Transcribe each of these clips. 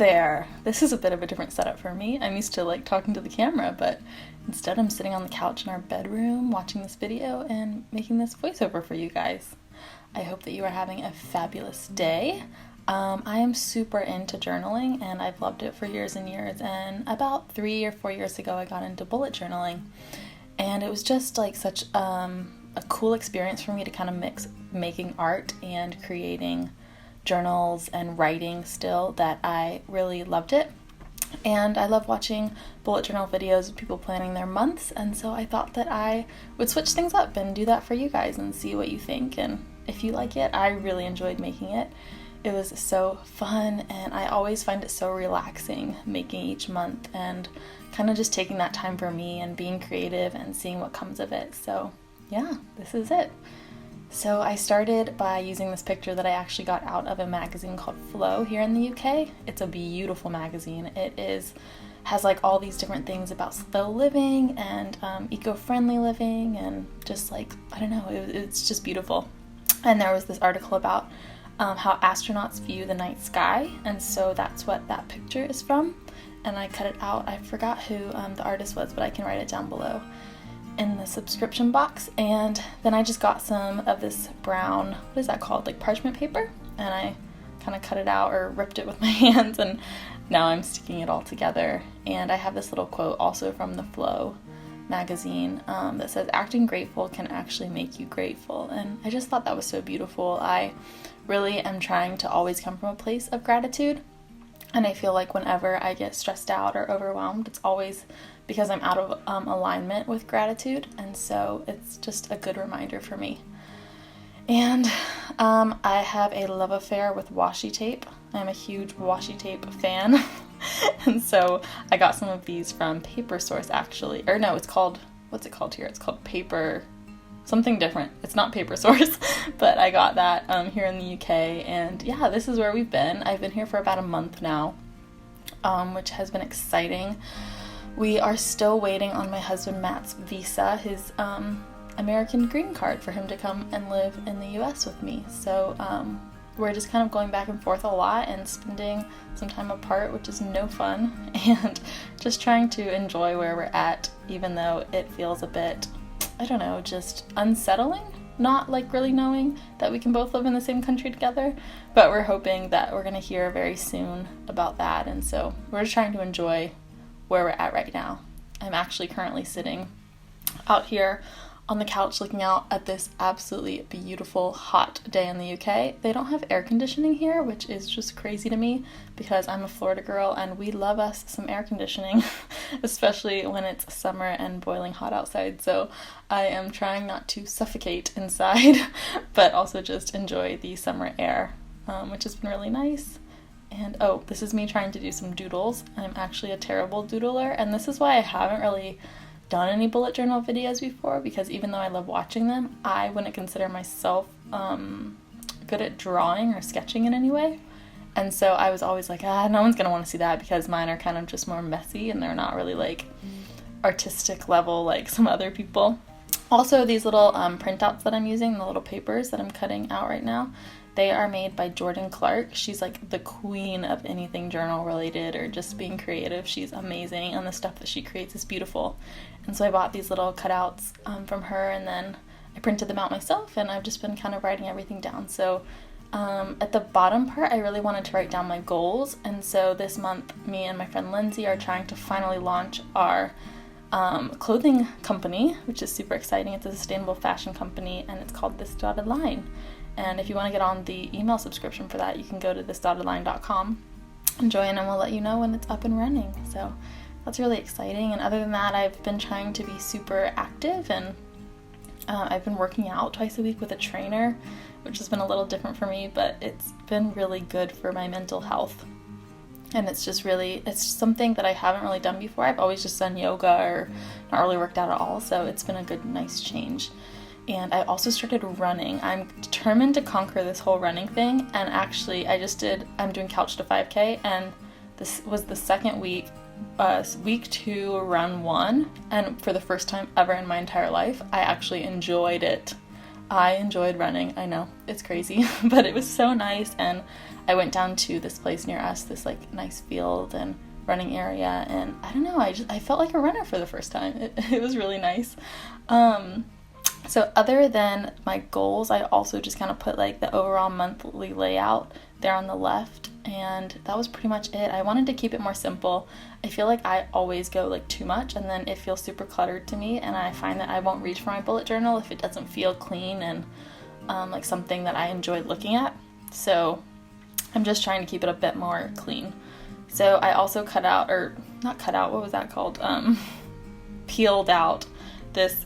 there! This is a bit of a different setup for me. I'm used to like talking to the camera, but instead I'm sitting on the couch in our bedroom watching this video and making this voiceover for you guys. I hope that you are having a fabulous day. I am super into journaling and I've loved it for years and years, and about 3 or 4 years ago I got into bullet journaling, and it was just like such a cool experience for me to kind of mix making art and creating journals and writing still, that I really loved it. And I love watching bullet journal videos of people planning their months, and so I thought that I would switch things up and do that for you guys and see what you think, and if you like it. I really enjoyed making it. It was so fun, and I always find it so relaxing making each month and kind of just taking that time for me and being creative and seeing what comes of it. So yeah, this is it. So I started by using this picture that I actually got out of a magazine called Flow here in the UK. It's a beautiful magazine. It has like all these different things about slow living and eco-friendly living, and just like, I don't know, it's just beautiful. And there was this article about how astronauts view the night sky, and so that's what that picture is from. And I cut it out. I forgot who the artist was, but I can write it down below in the subscription box. And then I just got some of this brown, what is that called, like parchment paper, and I kind of cut it out or ripped it with my hands, and now I'm sticking it all together. And I have this little quote also from the Flow magazine that says, "Acting grateful can actually make you grateful." And I just thought that was so beautiful. I really am trying to always come from a place of gratitude, and I feel like whenever I get stressed out or overwhelmed, it's always because I'm out of alignment with gratitude, and so it's just a good reminder for me. And I have a love affair with washi tape. I'm a huge washi tape fan. And so I got some of these from Paper Source, actually. Or no, what's it called here? It's called Paper, something different. It's not Paper Source, but I got that here in the UK. And yeah, this is where we've been. I've been here for about a month now, which has been exciting. We are still waiting on my husband Matt's visa, his American green card, for him to come and live in the US with me. So we're just kind of going back and forth a lot and spending some time apart, which is no fun, and just trying to enjoy where we're at, even though it feels a bit, I don't know, just unsettling, not like really knowing that we can both live in the same country together, but we're hoping that we're going to hear very soon about that, and so we're just trying to enjoy where we're at right now. I'm actually currently sitting out here on the couch looking out at this absolutely beautiful hot day in the UK. They don't have air conditioning here, which is just crazy to me because I'm a Florida girl and we love us some air conditioning, especially when it's summer and boiling hot outside. So I am trying not to suffocate inside, but also just enjoy the summer air, which has been really nice. And oh, this is me trying to do some doodles. I'm actually a terrible doodler, and this is why I haven't really done any bullet journal videos before, because even though I love watching them, I wouldn't consider myself good at drawing or sketching in any way. And so I was always like, no one's gonna want to see that, because mine are kind of just more messy and they're not really like artistic level like some other people. Also, these little printouts that I'm using, the little papers that I'm cutting out right now, they are made by Jordan Clark. She's like the queen of anything journal related or just being creative. She's amazing, and the stuff that she creates is beautiful. And so I bought these little cutouts from her, and then I printed them out myself, and I've just been kind of writing everything down. So at the bottom part, I really wanted to write down my goals, and so this month me and my friend Lindsay are trying to finally launch our clothing company, which is super exciting. It's a sustainable fashion company, and it's called This Dotted Line. And if you want to get on the email subscription for that, you can go to thisdottedline.com and join, and we'll let you know when it's up and running. So that's really exciting. And other than that, I've been trying to be super active, and I've been working out twice a week with a trainer, which has been a little different for me, but it's been really good for my mental health. And it's something that I haven't really done before. I've always just done yoga or not really worked out at all, so it's been a good, nice change. And I also started running. I'm determined to conquer this whole running thing, and actually I'm doing Couch to 5K, and this was the second week, week 2, run 1, and for the first time ever in my entire life, I actually enjoyed it. I enjoyed running. I know, it's crazy, but it was so nice, and I went down to this place near us, this like nice field and running area, and I don't know, I felt like a runner for the first time. It was really nice. So other than my goals, I also just kind of put like the overall monthly layout there on the left, and that was pretty much it. I wanted to keep it more simple. I feel like I always go like too much, and then it feels super cluttered to me, and I find that I won't reach for my bullet journal if it doesn't feel clean and like something that I enjoy looking at. So I'm just trying to keep it a bit more clean. So I also peeled out this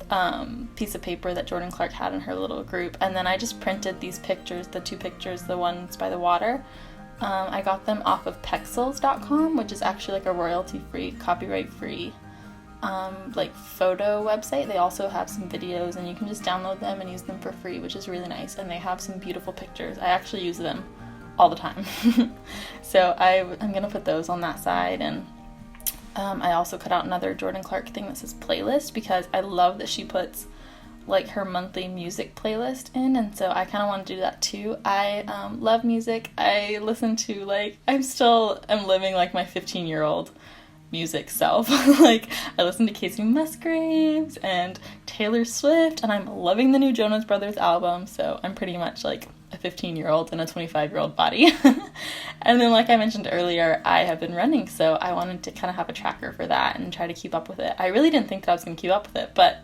piece of paper that Jordan Clark had in her little group, and then I just printed these pictures, the two pictures, the ones by the water. I got them off of Pexels.com, which is actually like a royalty-free, copyright-free like photo website. They also have some videos, and you can just download them and use them for free, which is really nice, and they have some beautiful pictures. I actually use them all the time. So I'm gonna put those on that side, and I also cut out another Jordan Clark thing that says playlist, because I love that she puts like her monthly music playlist in, and so I kind of want to do that too. I love music. I listen to I'm living like my 15-year-old music self. Like I listen to Casey Musgraves and Taylor Swift, and I'm loving the new Jonas Brothers album, so I'm pretty much like a 15-year-old in a 25-year-old body. And then like I mentioned earlier, I have been running, so I wanted to kind of have a tracker for that and try to keep up with it. I really didn't think that I was going to keep up with it, but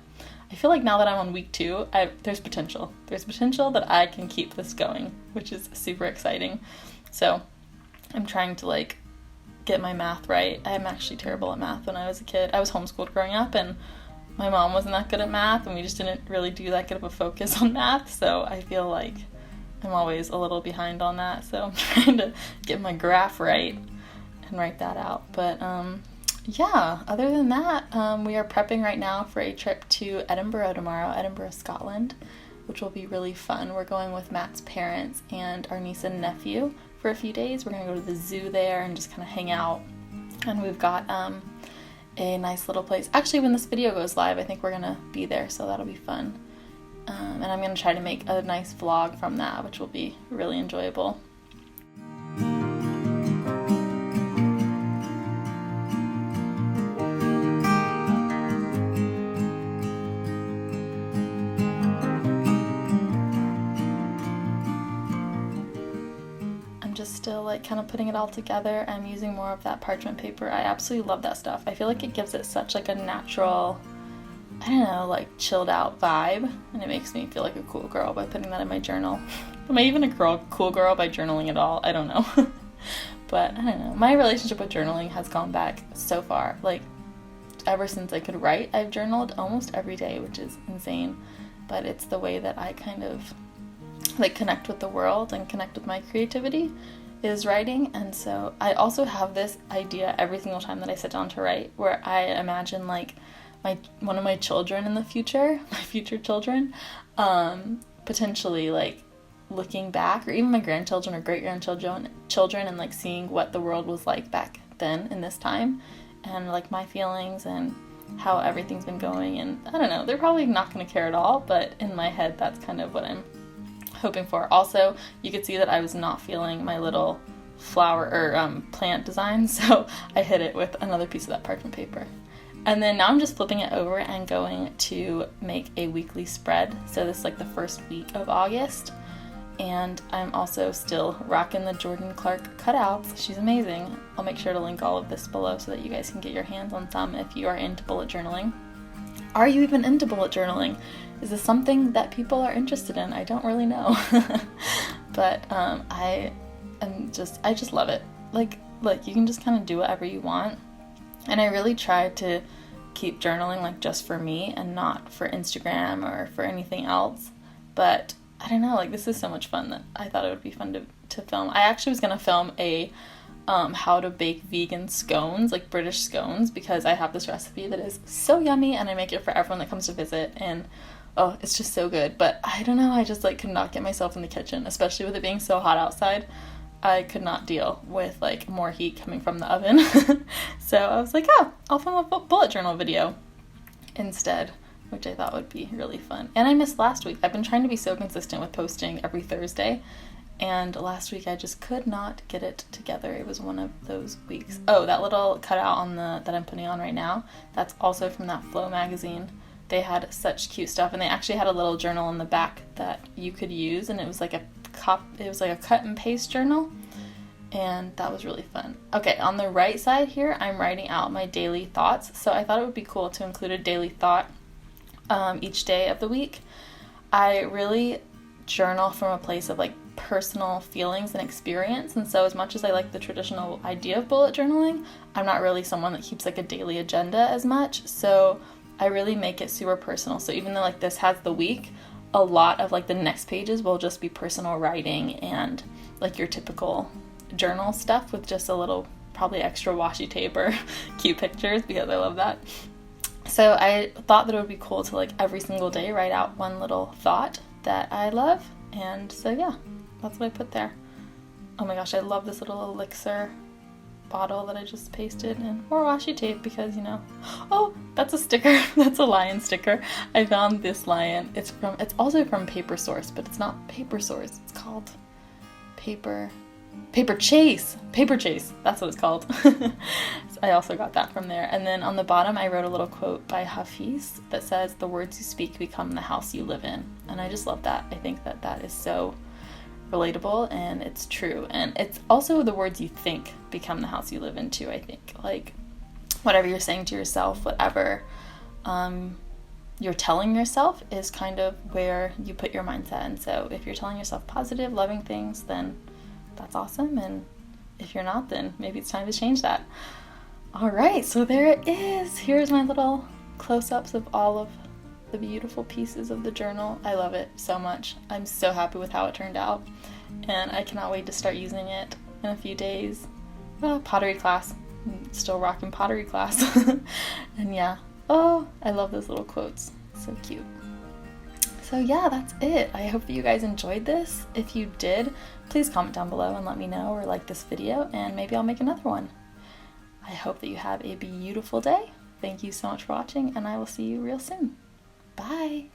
I feel like now that I'm on week 2, there's potential. There's potential that I can keep this going, which is super exciting. So I'm trying to like get my math right. I'm actually terrible at math. When I was a kid, I was homeschooled growing up, and my mom wasn't that good at math, and we just didn't really do that good of a focus on math, so I feel like I'm always a little behind on that, so I'm trying to get my graph right and write that out. But yeah, other than that, we are prepping right now for a trip to Edinburgh tomorrow, Edinburgh, Scotland, which will be really fun. We're going with Matt's parents and our niece and nephew for a few days. We're going to go to the zoo there and just kind of hang out, and we've got a nice little place. Actually, when this video goes live, I think we're going to be there, so that'll be fun. And I'm going to try to make a nice vlog from that, which will be really enjoyable. I'm just still like kind of putting it all together. I'm using more of that parchment paper. I absolutely love that stuff. I feel like it gives it such like a natural, I don't know, like chilled out vibe, and it makes me feel like a cool girl by putting that in my journal. Am I even a cool girl by journaling at all? I don't know. But I don't know. My relationship with journaling has gone back so far. Like ever since I could write, I've journaled almost every day, which is insane. But it's the way that I kind of like connect with the world and connect with my creativity is writing. And so I also have this idea every single time that I sit down to write, where I imagine like one of my children in the future, my future children, potentially like looking back, or even my grandchildren or great-grandchildren, and like seeing what the world was like back then in this time, and like my feelings and how everything's been going. And I don't know, they're probably not going to care at all, but in my head that's kind of what I'm hoping for. Also, you could see that I was not feeling my little flower or plant design, so I hid it with another piece of that parchment paper. And then now I'm just flipping it over and going to make a weekly spread. So this is like the first week of August. And I'm also still rocking the Jordan Clark cutouts. She's amazing. I'll make sure to link all of this below so that you guys can get your hands on some if you are into bullet journaling. Are you even into bullet journaling? Is this something that people are interested in? I don't really know. But I just love it. Like you can just kind of do whatever you want. And I really try to keep journaling like just for me and not for Instagram or for anything else. But I don't know, like this is so much fun that I thought it would be fun to film. I actually was going to film a how to bake vegan scones, like British scones, because I have this recipe that is so yummy and I make it for everyone that comes to visit, and oh, it's just so good. But I don't know, I just like could not get myself in the kitchen, especially with it being so hot outside. I could not deal with like more heat coming from the oven. So I was like, oh, I'll film a bullet journal video instead, which I thought would be really fun. And I missed last week. I've been trying to be so consistent with posting every Thursday, and last week I just could not get it together. It was one of those weeks. Oh, that little cutout on that I'm putting on right now, that's also from that Flow magazine. They had such cute stuff, and they actually had a little journal in the back that you could use, and it was like a cut and paste journal, and that was really fun. Okay, on the right side here, I'm writing out my daily thoughts, so I thought it would be cool to include a daily thought each day of the week. I really journal from a place of like personal feelings and experience, and so as much as I like the traditional idea of bullet journaling, I'm not really someone that keeps like a daily agenda as much, so I really make it super personal. So even though like this has the week, a lot of like the next pages will just be personal writing and like your typical journal stuff with just a little probably extra washi tape or cute pictures, because I love that. So I thought that it would be cool to like every single day write out one little thought that I love, and so yeah, that's what I put there. Oh my gosh, I love this little elixir bottle that I just pasted, and more washi tape because, you know. Oh, that's a sticker. That's a lion sticker. I found this lion. It's also from Paper Source, but it's not Paper Source. It's called Paper Chase. Paper Chase. That's what it's called. So I also got that from there. And then on the bottom, I wrote a little quote by Hafiz that says, "The words you speak become the house you live in." And I just love that. I think that that is so relatable, and it's true. And it's also the words you think become the house you live in too, I think. Like whatever you're saying to yourself, whatever you're telling yourself is kind of where you put your mindset. And so if you're telling yourself positive, loving things, then that's awesome. And if you're not, then maybe it's time to change that. All right, so there it is. Here's my little close-ups of all of the beautiful pieces of the journal. I love it so much. I'm so happy with how it turned out, and I cannot wait to start using it in a few days. Pottery class. I'm still rocking pottery class. And yeah, oh, I love those little quotes. So cute. So yeah, that's it. I hope that you guys enjoyed this. If you did, please comment down below and let me know, or like this video, and maybe I'll make another one. I hope that you have a beautiful day. Thank you so much for watching, and I will see you real soon. Bye!